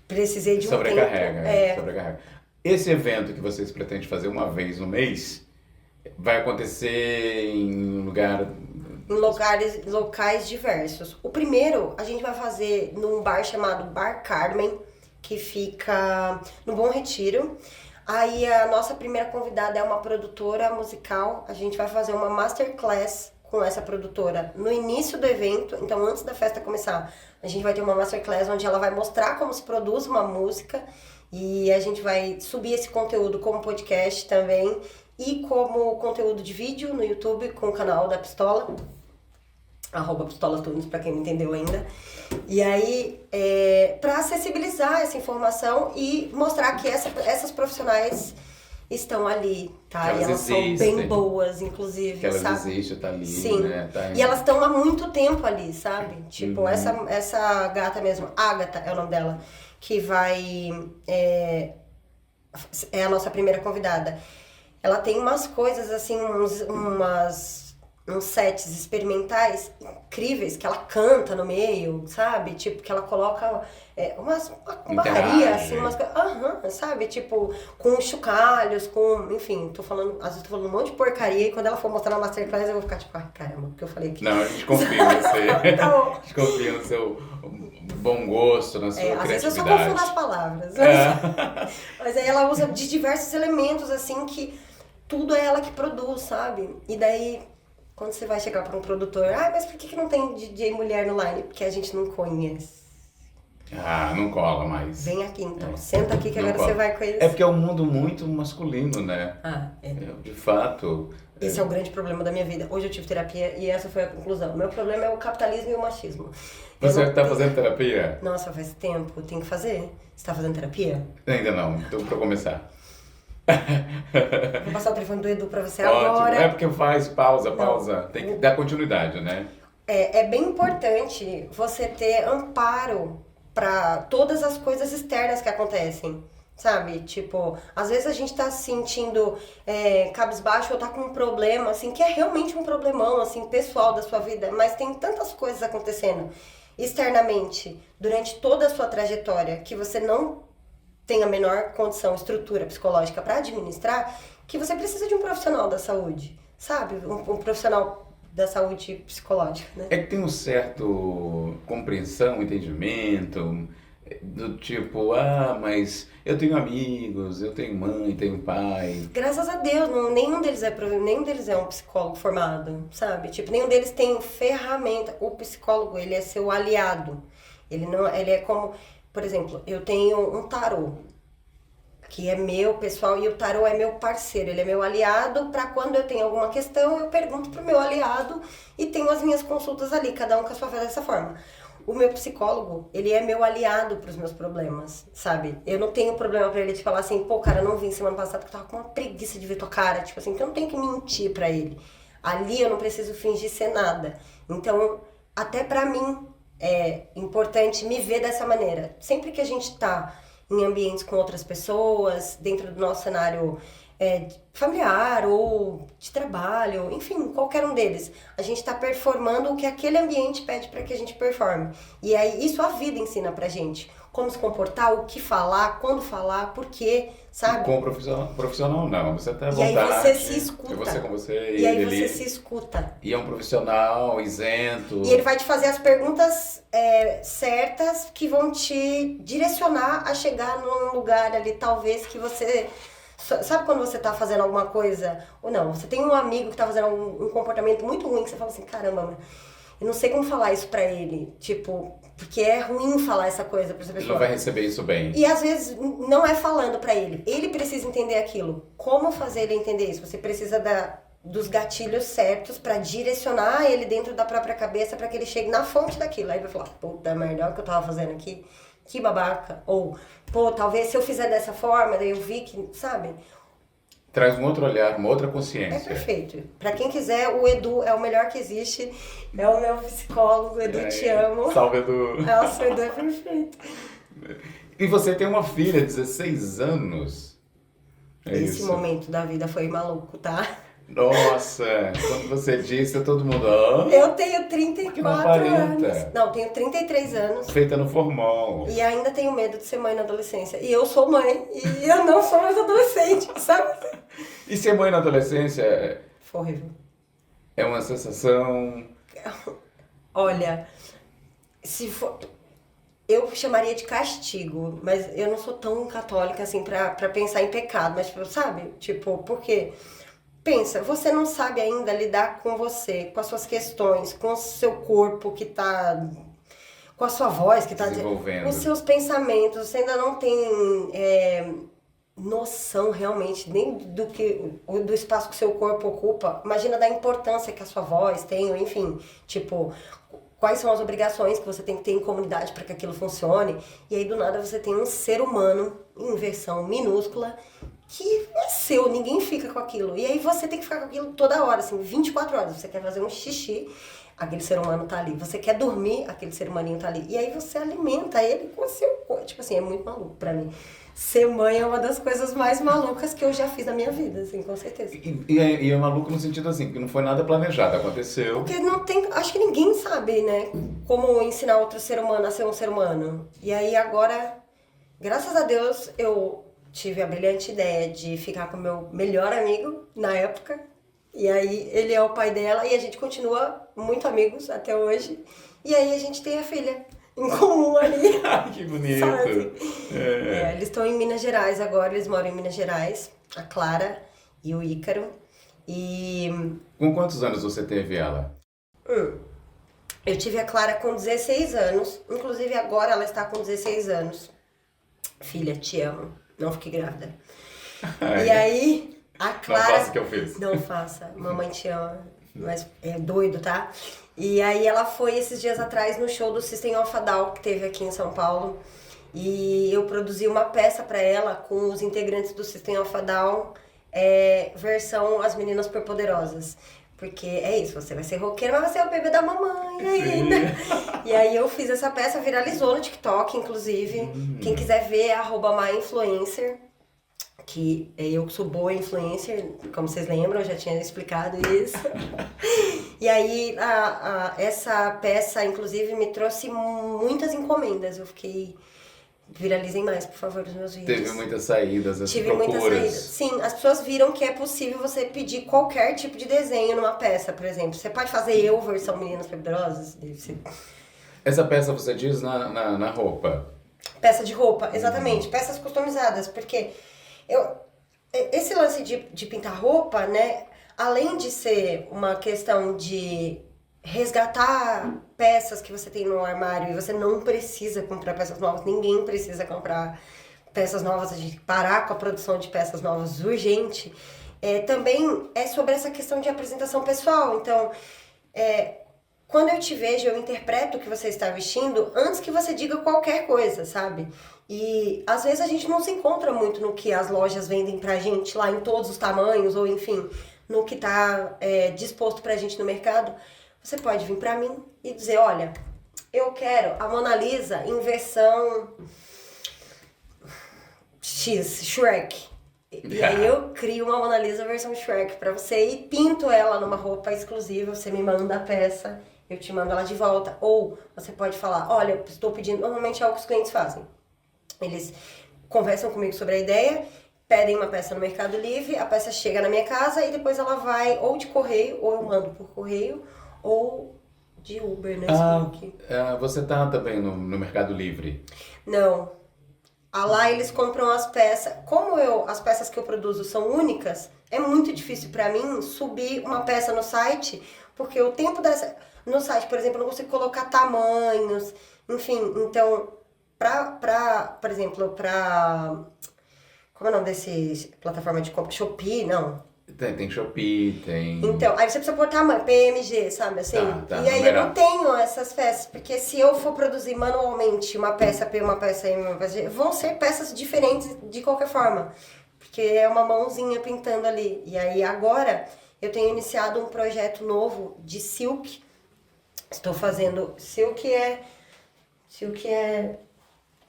precisei de um Sobrecarrega, tempo. sobrecarrega. Esse evento que vocês pretendem fazer uma vez no mês vai acontecer em um lugar em locais diversos. O primeiro a gente vai fazer num bar chamado Bar Carmen, que fica no Bom Retiro. Aí a nossa primeira convidada é uma produtora musical. A gente vai fazer uma masterclass com essa produtora no início do evento. Então, antes da festa começar, a gente vai ter uma masterclass onde ela vai mostrar como se produz uma música. E a gente vai subir esse conteúdo como podcast também e como conteúdo de vídeo no YouTube com o canal da Pistola, @PistolaTunes, pra quem não entendeu ainda. E aí, pra acessibilizar essa informação e mostrar que essas profissionais estão ali, tá? Que e elas são existem. bem boas, inclusive, Que elas sabe? existem, tá ali, Sim. né? Tá E elas estão há muito tempo ali, sabe? Tipo, essa gata mesmo, Agatha é o nome dela, que vai... É a nossa primeira convidada. Ela tem umas coisas, assim, uns sets experimentais incríveis, que ela canta no meio, sabe? Tipo, que ela coloca uma barraria, assim, umas coisas... sabe? Tipo, com chocalhos, enfim, às vezes tô falando um monte de porcaria, e quando ela for mostrar na Masterclass, eu vou ficar tipo, ai, caramba, o que eu falei aqui? Não, a gente confia em você. Tá bom. A gente confia no seu bom gosto, na sua Às vezes eu só criatividade. confundo as palavras. Mas aí ela usa de diversos elementos, assim, que tudo é ela que produz, sabe? E daí, quando você vai chegar pra um produtor, mas por que não tem DJ mulher no line? Porque a gente não conhece. Não cola mais. Vem aqui então, senta aqui que Não agora cola. você vai conhecer. É porque é um mundo muito masculino, né? De fato. Esse é o grande problema da minha vida. Hoje eu tive terapia e essa foi a conclusão. O meu problema é o capitalismo e o machismo. Você tá fazendo terapia? Nossa, faz tempo. Tem que fazer. Você tá fazendo terapia? Ainda não, então pra começar. Vou passar o telefone do Edu pra você Ótimo. agora. É porque faz pausa. Tem que dar continuidade, né? É bem importante você ter amparo para todas as coisas externas que acontecem, sabe? Tipo, às vezes a gente tá se sentindo cabisbaixo ou tá com um problema, assim, que é realmente um problemão, assim, pessoal da sua vida, mas tem tantas coisas acontecendo externamente durante toda a sua trajetória que você não tem a menor condição, estrutura psicológica para administrar, que você precisa de um profissional da saúde, sabe? Um profissional da saúde psicológica, né? É que tem um certo compreensão, entendimento, do tipo, mas eu tenho amigos, eu tenho mãe, tenho pai. Graças a Deus, nenhum deles é um psicólogo formado, sabe? Tipo, nenhum deles tem ferramenta. O psicólogo, ele é seu aliado. Ele é como, por exemplo, eu tenho um tarô, que é meu, pessoal, e o tarô é meu parceiro, ele é meu aliado, para quando eu tenho alguma questão, eu pergunto pro meu aliado e tenho as minhas consultas ali, cada um com a sua fé dessa forma. O meu psicólogo, ele é meu aliado pros meus problemas, sabe? Eu não tenho problema pra ele de falar assim, pô, cara, eu não vim semana passada porque eu tava com uma preguiça de ver tua cara, tipo assim, então eu não tenho que mentir pra ele. Ali eu não preciso fingir ser nada. Então, até pra mim, é importante me ver dessa maneira. Sempre que a gente tá em ambientes com outras pessoas, dentro do nosso cenário familiar ou de trabalho, enfim, qualquer um deles. A gente está performando o que aquele ambiente pede para que a gente performe. E aí isso a vida ensina pra gente. Como se comportar, o que falar, quando falar, por quê, sabe? Com o profissional não, você tá à E vontade. aí você se escuta. É você com você E aí ele você se escuta. E é um profissional isento. E ele vai te fazer as perguntas certas que vão te direcionar a chegar num lugar ali, talvez, que você... Sabe quando você tá fazendo alguma coisa? Ou não, você tem um amigo que tá fazendo um comportamento muito ruim, que você fala assim, caramba, eu não sei como falar isso pra ele. Tipo, porque é ruim falar essa coisa pra essa pessoa. Ele não vai receber isso bem. E às vezes não é falando pra ele. Ele precisa entender aquilo. Como fazer ele entender isso? Você precisa dos gatilhos certos pra direcionar ele dentro da própria cabeça pra que ele chegue na fonte daquilo. Aí vai falar, puta merda, olha o que eu tava fazendo aqui. Que babaca. Ou, pô, talvez se eu fizer dessa forma, daí eu vi que, sabe? Traz um outro olhar, uma outra É consciência. perfeito. Pra quem quiser, o Edu é o melhor que existe. É o meu psicólogo, Edu, te amo. Salve, Edu. Nossa, o Edu é perfeito. E você tem uma filha de 16 anos. Esse momento da vida foi maluco, tá? Nossa, quando você disse, todo mundo... Eu tenho 34 não aparenta. anos. Não, tenho 33 anos. Feita no formal. E ainda tenho medo de ser mãe na adolescência. E eu sou mãe. E eu não sou mais adolescente, sabe? E ser mãe na adolescência Foi horrível. é uma sensação Olha, se for... Eu chamaria de castigo, mas eu não sou tão católica assim pra pensar em pecado, mas tipo, sabe? Tipo, por quê? Pensa, você não sabe ainda lidar com você, com as suas questões, com o seu corpo que tá, com a sua voz que tá, com os Desenvolvendo. seus pensamentos, você ainda não tem noção realmente nem do espaço que o seu corpo ocupa. Imagina da importância que a sua voz tem, enfim, tipo, quais são as obrigações que você tem que ter em comunidade para que aquilo funcione. E aí do nada você tem um ser humano em versão minúscula que é seu, ninguém fica com aquilo. E aí você tem que ficar com aquilo toda hora, assim, 24 horas. Você quer fazer um xixi, aquele ser humano tá ali. Você quer dormir, aquele ser humaninho tá ali. E aí você alimenta ele com o seu corpo. Tipo assim, é muito maluco pra mim. Ser mãe é uma das coisas mais malucas que eu já fiz na minha vida, assim, com certeza. E é maluco no sentido assim, que não foi nada planejado, aconteceu. Porque não tem, acho que ninguém sabe, né, como ensinar outro ser humano a ser um ser humano. E aí agora, graças a Deus, eu tive a brilhante ideia de ficar com meu melhor amigo na época. E aí ele é o pai dela e a gente continua muito amigos até hoje. E aí a gente tem a filha em comum ali. Que bonito. Sabe? É. Eles estão em Minas Gerais agora, eles moram em Minas Gerais, a Clara e o Ícaro. E Com quantos anos você teve ela? eu tive a Clara com 16 anos, inclusive agora ela está com 16 anos. Filha, te amo, não fique grávida. E aí, a Clara... Não faça o que eu fiz. Não faça, mamãe te ama, mas é doido, tá? E aí ela foi esses dias atrás no show do System of a Down, que teve aqui em São Paulo. E eu produzi uma peça pra ela com os integrantes do System of a Down, versão As Meninas Superpoderosas. Porque é isso, você vai ser roqueira, mas vai ser o bebê da mamãe ainda. E aí eu fiz essa peça, viralizou no TikTok, inclusive. Quem quiser ver é @myinfluencer, que eu que sou boa influencer, como vocês lembram, eu já tinha explicado isso. E aí essa peça, inclusive, me trouxe muitas encomendas. Eu fiquei... Viralizem mais, por favor, os meus vídeos. Teve muitas saídas, as Tive procuras. muitas saídas. Sim, as pessoas viram que é possível você pedir qualquer tipo de desenho numa peça, por exemplo. Você pode fazer eu, versão Meninas Poderosas. Essa peça você diz na roupa? Peça de roupa, exatamente. Peças customizadas, porque esse lance de pintar roupa, né, além de ser uma questão de resgatar peças que você tem no armário e você não precisa comprar peças novas, ninguém precisa comprar peças novas, a gente tem que parar com a produção de peças novas urgente, também é sobre essa questão de apresentação pessoal. Então, quando eu te vejo, eu interpreto o que você está vestindo antes que você diga qualquer coisa, sabe? E às vezes a gente não se encontra muito no que as lojas vendem pra gente lá em todos os tamanhos, ou enfim, no que tá disposto pra gente no mercado. Você pode vir pra mim e dizer, olha, eu quero a Mona Lisa em versão X, Shrek. E aí eu crio uma Mona Lisa versão Shrek pra você e pinto ela numa roupa exclusiva, você me manda a peça, eu te mando ela de volta. Ou você pode falar, olha, eu estou pedindo, normalmente é o que os clientes fazem. Eles conversam comigo sobre a ideia, pedem uma peça no Mercado Livre, a peça chega na minha casa e depois ela vai ou de correio, ou eu mando por correio, ou de Uber, né? Você tá também no Mercado Livre? Não. Lá eles compram as peças. Como as peças que eu produzo são únicas, é muito difícil pra mim subir uma peça no site, porque o tempo dessa... No site, por exemplo, eu não consigo colocar tamanhos, enfim, então, por exemplo, como é o nome desse plataforma de compra? Shopee, não. Tem Shopee, tem... Então, aí você precisa pôr tamanho, PMG, sabe assim? Tá, E aí eu numerar. não tenho essas peças, porque se eu for produzir manualmente uma peça P, uma peça M, uma peça G, vão ser peças diferentes de qualquer forma. Porque é uma mãozinha pintando ali. E aí agora eu tenho iniciado um projeto novo de silk. Estou fazendo... Silk é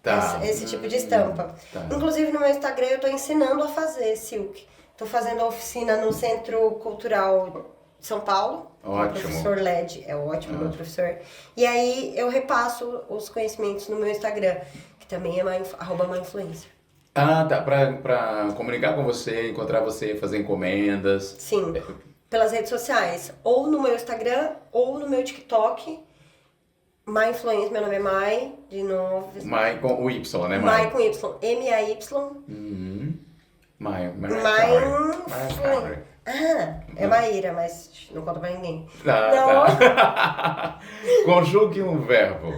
Tá. esse tipo de estampa. Tá. Inclusive no meu Instagram eu estou ensinando a fazer silk. Estou fazendo a oficina no Centro Cultural de São Paulo. Ótimo. O professor LED, é ótimo meu professor. E aí eu repasso os conhecimentos no meu Instagram, que também é @myinfluencer. Tá. Pra comunicar com você, encontrar você, fazer encomendas. Sim. pelas redes sociais, ou no meu Instagram, ou no meu TikTok. Mai Influência, meu nome é Mai, de novo. Mai com o Y, né, Mai Mai? com Y, M-A-Y. Mai. Mai Influência. Ah, é Maíra, mas não conta pra ninguém. Tá. Conjugue um verbo.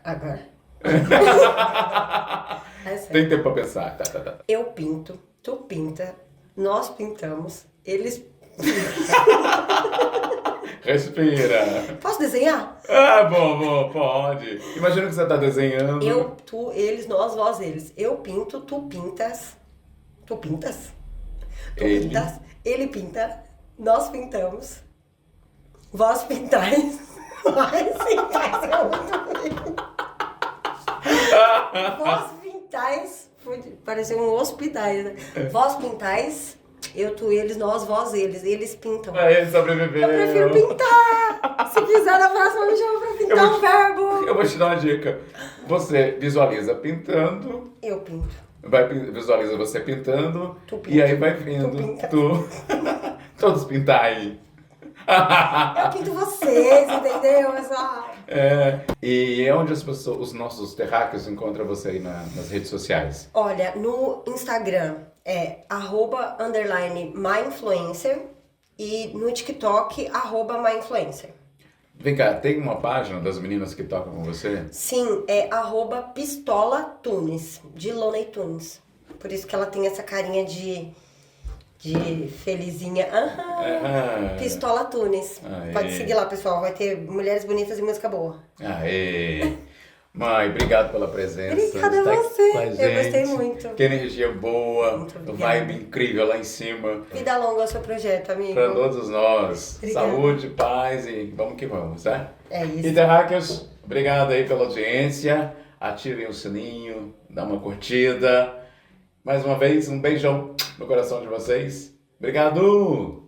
Agora. É sério. Tem tempo pra pensar. Tá. Eu pinto, tu pinta, nós pintamos, eles... Respira. Posso desenhar? Ah, bom, pode. Imagina que você tá desenhando. Eu, tu, eles, nós, vós, eles. Eu pinto, tu pintas. Tu pintas? Tu Ele. pintas, ele pinta, nós pintamos, vós pintais, vós pintais é muito bem. Vós pintais, pareceu um hospitais, né? Vós pintais, eu, tu, eles, nós, vós, eles pintam. Ele sobreviveu. Eu prefiro pintar. Se quiser, na próxima me chama pra pintar um verbo. Eu vou te dar uma dica. Você visualiza pintando, Eu pinto. visualiza você pintando, Tu pinta. e aí vai vindo. Tu pinta. Todos pintar aí. Eu pinto vocês, entendeu? E é onde as pessoas, os nossos terráqueos encontram você aí nas redes sociais? Olha, no Instagram é @_myinfluencer e no TikTok @myinfluencer. Vem cá, tem uma página das meninas que tocam com você? Sim, é @pistolatunes, de Loney Tunes. Por isso que ela tem essa carinha de felizinha. Pistola Tunes. Aê. Pode seguir lá, pessoal. Vai ter mulheres bonitas e música boa. Aê! Mãe, obrigado pela presença. Obrigada a Tá aqui você. com a Eu gostei gente. muito. Que energia boa, Muito obrigada. vibe incrível lá em cima. Vida longa ao seu projeto, amigo. Para todos nós. Obrigada. Saúde, paz e vamos que vamos, tá? É isso. E terráqueos, obrigado aí pela audiência. Ativem o sininho, dá uma curtida. Mais uma vez, um beijão no coração de vocês. Obrigado!